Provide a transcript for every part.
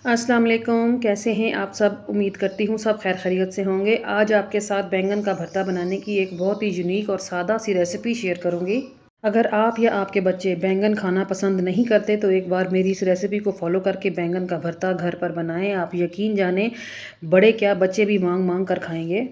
अस्सलाम वालेकुम, कैसे हैं आप सब? उम्मीद करती हूँ सब खैर खैरियत से होंगे। आज आपके साथ बैंगन का भरता बनाने की एक बहुत ही यूनिक और सादा सी रेसिपी शेयर करूँगी। अगर आप या आपके बच्चे बैंगन खाना पसंद नहीं करते तो एक बार मेरी इस रेसिपी को फॉलो करके बैंगन का भरता घर पर बनाएं। आप यकीन जाने बड़े क्या बच्चे भी मांग मांग कर खाएंगे।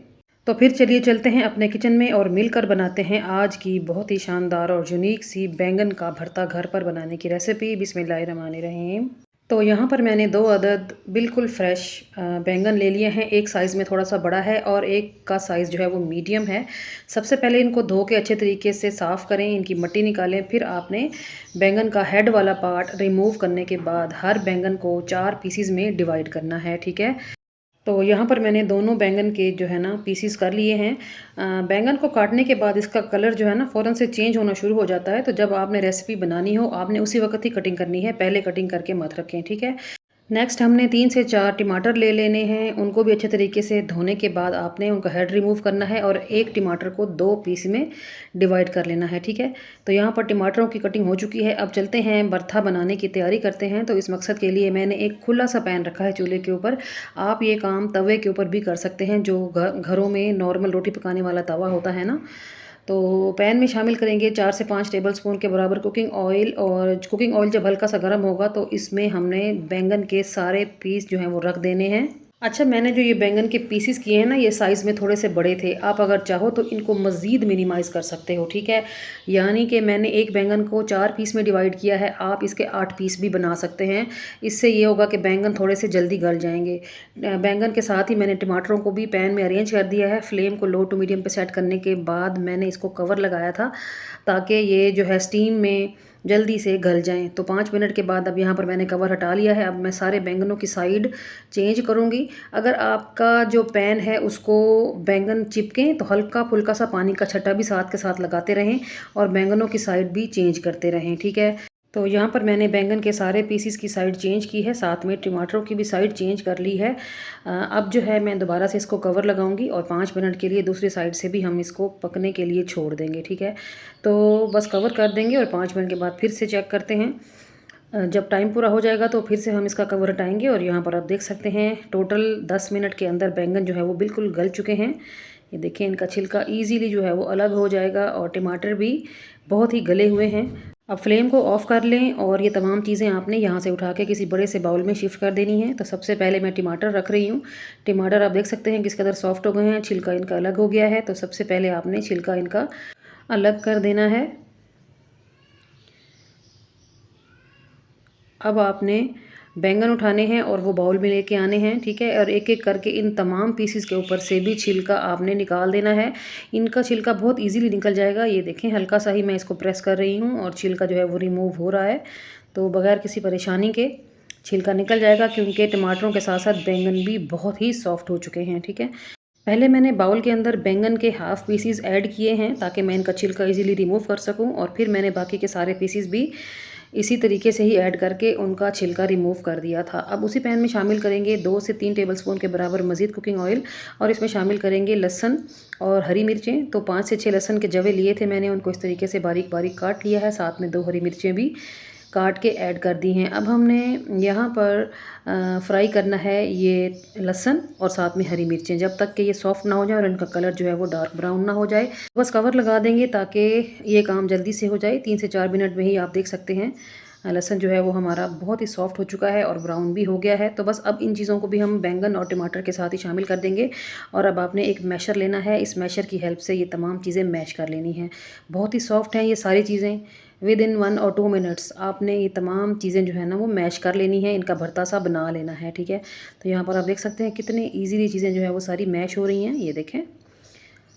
तो फिर चलिए चलते हैं अपने किचन में और मिलकर बनाते हैं आज की बहुत ही शानदार और यूनिक सी बैंगन का भरता घर पर बनाने की रेसिपी। बिस्मिल्लाहिर्रहमानिर्रहीम। तो यहाँ पर मैंने 2 अदद बिल्कुल फ्रेश बैंगन ले लिए हैं। एक साइज़ में थोड़ा-सा बड़ा है और एक का साइज़ जो है वो मीडियम है। सबसे पहले इनको धो के अच्छे तरीके से साफ़ करें, इनकी मिट्टी निकालें। फिर आपने बैंगन का हेड वाला पार्ट रिमूव करने के बाद हर बैंगन को 4 पीसेज़ में डिवाइड करना है, ठीक है? तो यहाँ पर मैंने दोनों बैंगन के जो है ना पीसेस कर लिए हैं। बैंगन को काटने के बाद इसका कलर जो है ना फ़ौरन से चेंज होना शुरू हो जाता है। तो जब आपने रेसिपी बनानी हो आपने उसी वक्त ही कटिंग करनी है, पहले कटिंग करके मत रखें, ठीक है। नेक्स्ट हमने 3 से 4 टमाटर ले लेने हैं। उनको भी अच्छे तरीके से धोने के बाद आपने उनका हेड रिमूव करना है और एक टमाटर को 2 पीस में डिवाइड कर लेना है, ठीक है। तो यहाँ पर टमाटरों की कटिंग हो चुकी है। अब चलते हैं भरता बनाने की तैयारी करते हैं। तो इस मकसद के लिए मैंने एक खुला सा पैन रखा है चूल्हे के ऊपर। आप ये काम तवे के ऊपर भी कर सकते हैं, जो घरों में नॉर्मल रोटी पकाने वाला तवा होता है ना। तो पैन में शामिल करेंगे 4 से 5 टेबलस्पून के बराबर कुकिंग ऑयल। और कुकिंग ऑयल जब हल्का सा गर्म होगा तो इसमें हमने बैंगन के सारे पीस जो हैं वो रख देने हैं। अच्छा, मैंने जो ये बैंगन के पीसेस किए हैं ना, ये साइज़ में थोड़े से बड़े थे। आप अगर चाहो तो इनको मज़ीद मिनिमाइज़ कर सकते हो, ठीक है। यानी कि मैंने एक बैंगन को 4 पीस में डिवाइड किया है, आप इसके 8 पीस भी बना सकते हैं। इससे ये होगा कि बैंगन थोड़े से जल्दी गल जाएंगे। बैंगन के साथ ही मैंने टमाटरों को भी पैन में अरेंज कर दिया है। फ्लेम को लो टू मीडियम पे सेट करने के बाद मैंने इसको कवर लगाया था ताकि ये जो है स्टीम में जल्दी से गल जाएं। तो 5 मिनट के बाद अब यहाँ पर मैंने कवर हटा लिया है। अब मैं सारे बैंगनों की साइड चेंज करूँगी। अगर आपका जो पैन है उसको बैंगन चिपकें तो हल्का फुल्का सा पानी का छट्टा भी साथ के साथ लगाते रहें और बैंगनों की साइड भी चेंज करते रहें, ठीक है। तो यहाँ पर मैंने बैंगन के सारे पीसीस की साइड चेंज की है, साथ में टमाटरों की भी साइड चेंज कर ली है। अब जो है मैं दोबारा से इसको कवर लगाऊंगी और 5 मिनट के लिए दूसरी साइड से भी हम इसको पकने के लिए छोड़ देंगे, ठीक है। तो बस कवर कर देंगे और 5 मिनट के बाद फिर से चेक करते हैं। जब टाइम पूरा हो जाएगा तो फिर से हम इसका कवर हटाएंगे और यहाँ पर आप देख सकते हैं टोटल 10 मिनट के अंदर बैंगन जो है वो बिल्कुल गल चुके हैं। ये देखें, इनका छिलका ईजीली जो है वो अलग हो जाएगा और टमाटर भी बहुत ही गले हुए हैं। अब फ्लेम को ऑफ़ कर लें और ये तमाम चीज़ें आपने यहाँ से उठा के किसी बड़े से बाउल में शिफ्ट कर देनी है। तो सबसे पहले मैं टमाटर रख रही हूँ। टमाटर आप देख सकते हैं किस कदर सॉफ्ट हो गए हैं, छिलका इनका अलग हो गया है। तो सबसे पहले आपने छिलका इनका अलग कर देना है। अब आपने बैंगन उठाने हैं और वो बाउल में लेके आने हैं, ठीक है। और एक एक करके इन तमाम पीसेस के ऊपर से भी छिलका आपने निकाल देना है। इनका छिलका बहुत इजीली निकल जाएगा। ये देखें, हल्का सा ही मैं इसको प्रेस कर रही हूँ और छिलका जो है वो रिमूव हो रहा है। तो बगैर किसी परेशानी के छिलका निकल जाएगा क्योंकि टमाटरों के साथ साथ बैंगन भी बहुत ही सॉफ्ट हो चुके हैं, ठीक है। पहले मैंने बाउल के अंदर बैंगन के हाफ़ पीसीस ऐड किए हैं ताकि मैं इनका छिलका इजीली रिमूव कर सकूं और फिर मैंने बाकी के सारे पीसीस भी इसी तरीके से ही ऐड करके उनका छिलका रिमूव कर दिया था। अब उसी पैन में शामिल करेंगे 2 से 3 टेबलस्पून के बराबर मज़ीद कुकिंग ऑयल और इसमें शामिल करेंगे लहसुन और हरी मिर्चें। तो 5 से 6 लहसुन के जवे लिए थे मैंने, उनको इस तरीके से बारीक बारीक काट लिया है। साथ में 2 हरी मिर्चें भी काट के ऐड कर दी हैं। अब हमने यहाँ पर फ्राई करना है ये लहसुन और साथ में हरी मिर्चें जब तक कि ये सॉफ्ट ना हो जाए और इनका कलर जो है वो डार्क ब्राउन ना हो जाए। बस कवर लगा देंगे ताकि ये काम जल्दी से हो जाए। 3 से 4 मिनट में ही आप देख सकते हैं लहसुन जो है वो हमारा बहुत ही सॉफ्ट हो चुका है और ब्राउन भी हो गया है। तो बस अब इन चीज़ों को भी हम बैंगन और टमाटर के साथ ही शामिल कर देंगे और अब आपने एक मैशर लेना है। इस मैशर की हेल्प से ये तमाम चीज़ें मैश कर लेनी हैं। बहुत ही सॉफ्ट हैं ये सारी चीज़ें। विद इन 1 और 2 मिनट्स आपने ये तमाम चीज़ें जो है ना वो मैश कर लेनी है, इनका भरता सा बना लेना है, ठीक है। तो यहाँ पर आप देख सकते हैं कितने ईजीली चीज़ें जो है वो सारी मैश हो रही हैं। ये देखें,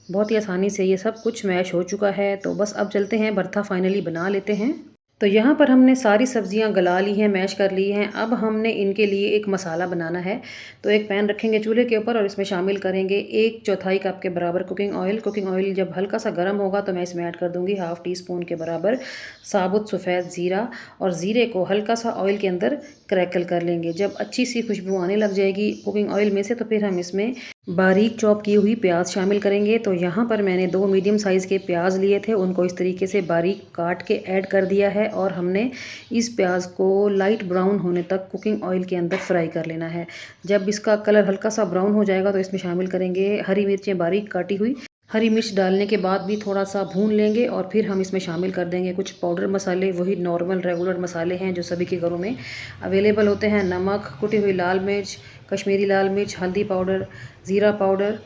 बहुत ही आसानी से ये सब कुछ मैश हो चुका है। तो बस अब चलते हैं भरता फाइनली बना लेते हैं। तो यहाँ पर हमने सारी सब्जियाँ गला ली हैं, मैश कर ली हैं। अब हमने इनके लिए एक मसाला बनाना है। तो एक पैन रखेंगे चूल्हे के ऊपर और इसमें शामिल करेंगे 1/4 कप के बराबर कुकिंग ऑयल। कुकिंग ऑयल जब हल्का सा गर्म होगा तो मैं इसमें ऐड कर दूँगी ½ टी स्पून के बराबर साबुत सफ़ेद ज़ीरा और ज़ीरे को हल्का सा ऑयल के अंदर क्रैकल कर लेंगे। जब अच्छी सी खुशबू आने लग जाएगी कुकिंग ऑयल में से तो फिर हम इसमें बारीक चॉप की हुई प्याज शामिल करेंगे। तो यहाँ पर मैंने 2 मीडियम साइज़ के प्याज लिए थे, उनको इस तरीके से बारीक काट के ऐड कर दिया है और हमने इस प्याज को लाइट ब्राउन होने तक कुकिंग ऑयल के अंदर फ्राई कर लेना है। जब इसका कलर हल्का सा ब्राउन हो जाएगा तो इसमें शामिल करेंगे हरी मिर्चें बारीक काटी हुई। हरी मिर्च डालने के बाद भी थोड़ा सा भून लेंगे और फिर हम इसमें शामिल कर देंगे कुछ पाउडर मसाले, वही नॉर्मल रेगुलर मसाले हैं जो सभी के घरों में अवेलेबल होते हैं। नमक, कुटी हुई लाल मिर्च, कश्मीरी लाल मिर्च, हल्दी पाउडर, ज़ीरा पाउडर,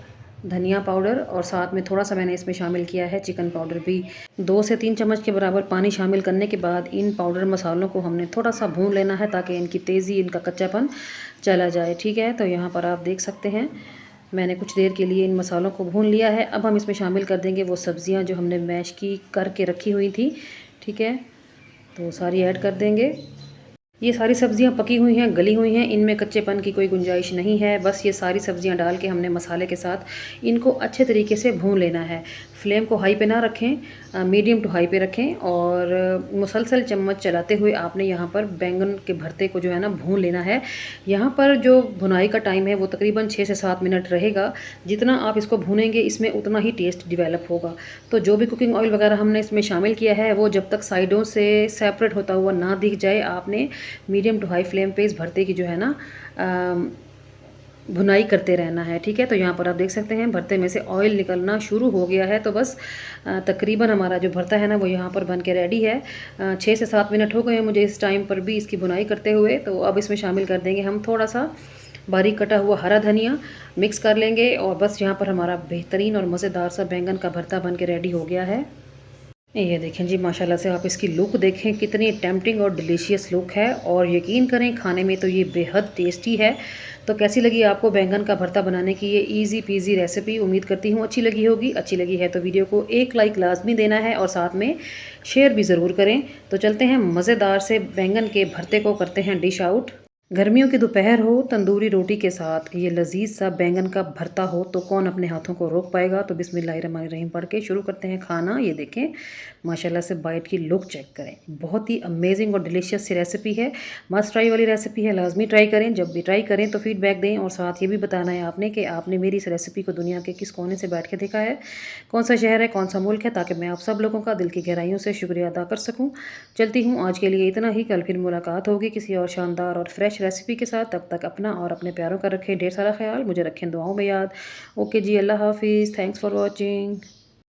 धनिया पाउडर और साथ में थोड़ा सा मैंने इसमें शामिल किया है चिकन पाउडर भी। 2 से 3 चम्मच के बराबर पानी शामिल करने के बाद इन पाउडर मसालों को हमने थोड़ा सा भून लेना है ताकि इनकी तेज़ी, इनका कच्चापन चला जाए। ठीक है, तो यहाँ पर आप देख सकते हैं मैंने कुछ देर के लिए इन मसालों को भून लिया है। अब हम इसमें शामिल कर देंगे वो सब्ज़ियाँ जो हमने मैश की करके रखी हुई थी। ठीक है, तो सारी ऐड कर देंगे। ये सारी सब्जियां पकी हुई हैं, गली हुई हैं, इनमें कच्चेपन की कोई गुंजाइश नहीं है। बस ये सारी सब्जियां डाल के हमने मसाले के साथ इनको अच्छे तरीके से भून लेना है। फ्लेम को हाई पे ना रखें, मीडियम टू हाई पे रखें और मुसलसल चम्मच चलाते हुए आपने यहाँ पर बैंगन के भरते को जो है ना भून लेना है। यहाँ पर जो भुनाई का टाइम है वो तकरीबन 6 से 7 मिनट रहेगा। जितना आप इसको भूनेंगे इसमें उतना ही टेस्ट डेवलप होगा। तो जो भी कुकिंग ऑयल वगैरह हमने इसमें शामिल किया है वो जब तक साइडों से सेपरेट होता हुआ ना दिख जाए आपने मीडियम टू हाई फ्लेम पे इस भरते की जो है ना भुनाई करते रहना है। ठीक है, तो यहाँ पर आप देख सकते हैं भरते में से ऑयल निकलना शुरू हो गया है। तो बस तकरीबन हमारा जो भरता है ना वो यहाँ पर बन के रेडी है। 6 से 7 मिनट हो गए हैं मुझे इस टाइम पर भी इसकी भुनाई करते हुए। तो अब इसमें शामिल कर देंगे हम थोड़ा सा बारीक कटा हुआ हरा धनिया, मिक्स कर लेंगे और बस यहाँ पर हमारा बेहतरीन और मज़ेदार सा बैंगन का भरता बन के रेडी हो गया है। ये देखें जी, माशाल्लाह से आप इसकी लुक देखें, कितनी टेम्पटिंग और डिलीशियस लुक है और यकीन करें खाने में तो ये बेहद टेस्टी है। तो कैसी लगी आपको बैंगन का भरता बनाने की ये इजी पीजी रेसिपी? उम्मीद करती हूँ अच्छी लगी होगी। अच्छी लगी है तो वीडियो को एक लाइक लाजमी देना है और साथ में शेयर भी ज़रूर करें। तो चलते हैं मज़ेदार से बैंगन के भरते को करते हैं डिश आउट। गर्मियों की दोपहर हो, तंदूरी रोटी के साथ ये लजीज सा बैंगन का भरता हो तो कौन अपने हाथों को रोक पाएगा। तो बिस्मिल्लाहिर्रहमानिर्रहीम पढ़ के शुरू करते हैं खाना। ये देखें माशाल्लाह से बाइट की लुक चेक करें, बहुत ही अमेजिंग और डिलीशियस सी रेसिपी है। मस्ट ट्राई वाली रेसिपी है, लाजमी ट्राई करें। जब भी ट्राई करें तो फीडबैक दें और साथ ये भी बताना है आपने कि आपने मेरी इस रेसिपी को दुनिया के किस कोने से बैठ के देखा है, कौन सा शहर है, कौन सा मुल्क है, ताकि मैं आप सब लोगों का दिल की गहराइयों से शुक्रिया अदा कर सकूँ। चलती हूँ आज के लिए इतना ही। कल फिर मुलाकात होगी किसी और शानदार और फ्रेश रेसिपी के साथ। तब तक अपना और अपने प्यारों का रखें ढेर सारा ख्याल, मुझे रखें दुआओं में याद। ओके जी, अल्लाह हाफिज़, थैंक्स फॉर वॉचिंग।